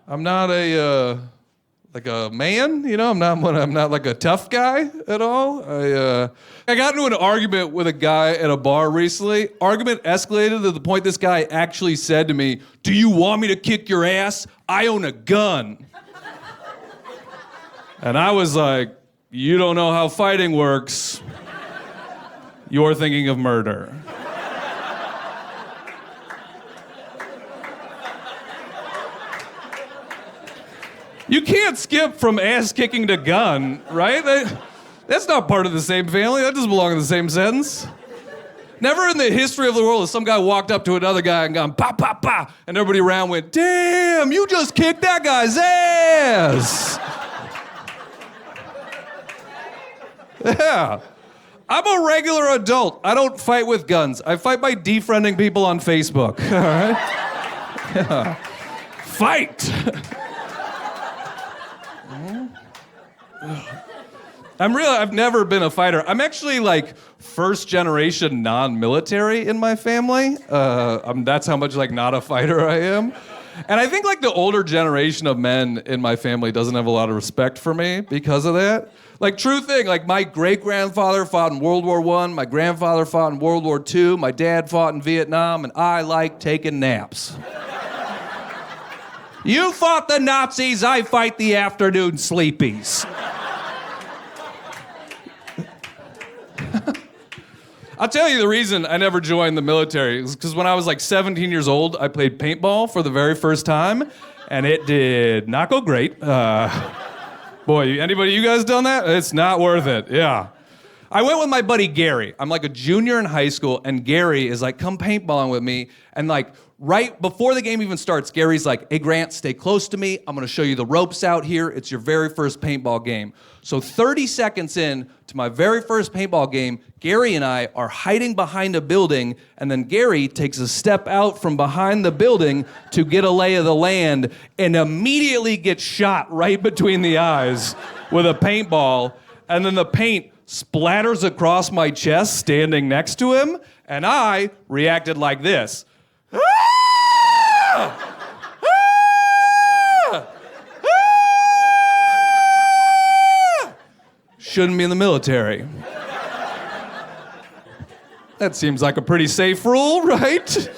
I'm not like a man, you know. I'm not like a tough guy at all. I got into an argument with a guy at a bar recently. Argument escalated to the point this guy actually said to me, "Do you want me to kick your ass? I own a gun." And I was like, "You don't know how fighting works. You're thinking of murder." You can't skip from ass kicking to gun, right? That's not part of the same family. That doesn't belong in the same sentence. Never in the history of the world has some guy walked up to another guy and gone, "Pa, pa, pa," and everybody around went, "Damn, you just kicked that guy's ass." Yeah. I'm a regular adult. I don't fight with guns. I fight by defriending people on Facebook, all right? Yeah. Fight. I've never been a fighter. I'm actually like first generation non-military in my family. That's how much like not a fighter I am. And I think like the older generation of men in my family doesn't have a lot of respect for me because of that. Like true thing, like my great-grandfather fought in World War I, my grandfather fought in World War II, my dad fought in Vietnam, and I like taking naps. You fought the Nazis, I fight the afternoon sleepies. I'll tell you the reason I never joined the military is because when I was like 17 years old, I played paintball for the very first time, and it did not go great. Boy, anybody you guys done that? It's not worth it, yeah. I went with my buddy Gary. I'm like a junior in high school, and Gary is like, "Come paintballing with me." And like right before the game even starts, Gary's like, "Hey Grant, stay close to me. I'm gonna show you the ropes out here. It's your very first paintball game." So 30 seconds in to my very first paintball game, Gary and I are hiding behind a building, and then Gary takes a step out from behind the building to get a lay of the land and immediately gets shot right between the eyes with a paintball, and then the paint splatters across my chest standing next to him, and I reacted like this. Ah! Ah! Ah! Shouldn't be in the military. That seems like a pretty safe rule, right?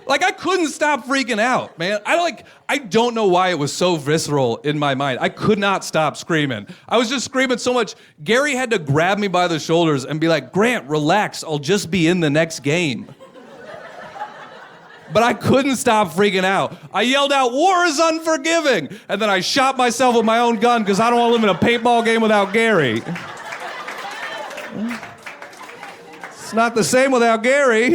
Like, I couldn't stop freaking out, man. I don't know why it was so visceral in my mind. I could not stop screaming. I was just screaming so much. Gary had to grab me by the shoulders and be like, "Grant, relax. I'll just be in the next game." But I couldn't stop freaking out. I yelled out, "War is unforgiving!" And then I shot myself with my own gun because I don't want to live in a paintball game without Gary. It's not the same without Gary.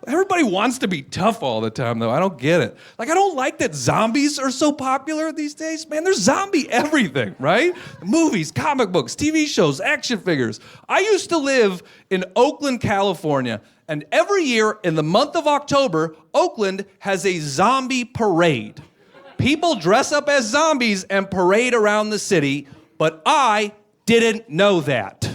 Everybody wants to be tough all the time, though. I don't get it. Like, I don't like that zombies are so popular these days. Man, there's zombie everything, right? Movies, comic books, TV shows, action figures. I used to live in Oakland, California, and every year in the month of October, Oakland has a zombie parade. People dress up as zombies and parade around the city, but I didn't know that.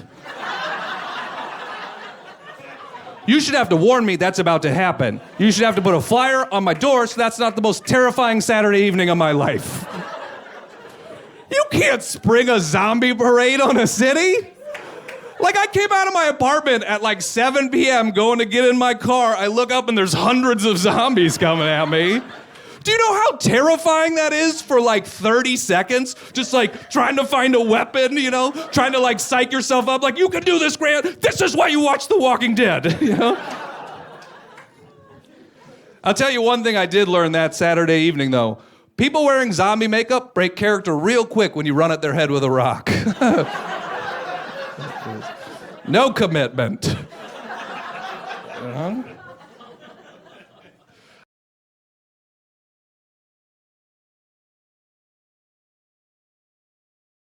You should have to warn me that's about to happen. You should have to put a flyer on my door so that's not the most terrifying Saturday evening of my life. You can't spring a zombie parade on a city. Like, I came out of my apartment at like 7 p.m. going to get in my car. I look up and there's hundreds of zombies coming at me. Do you know how terrifying that is for like 30 seconds? Just like trying to find a weapon, you know? Trying to like psych yourself up like, "You can do this, Grant. This is why you watch The Walking Dead," you know? I'll tell you one thing I did learn that Saturday evening though. People wearing zombie makeup break character real quick when you run at their head with a rock. No commitment.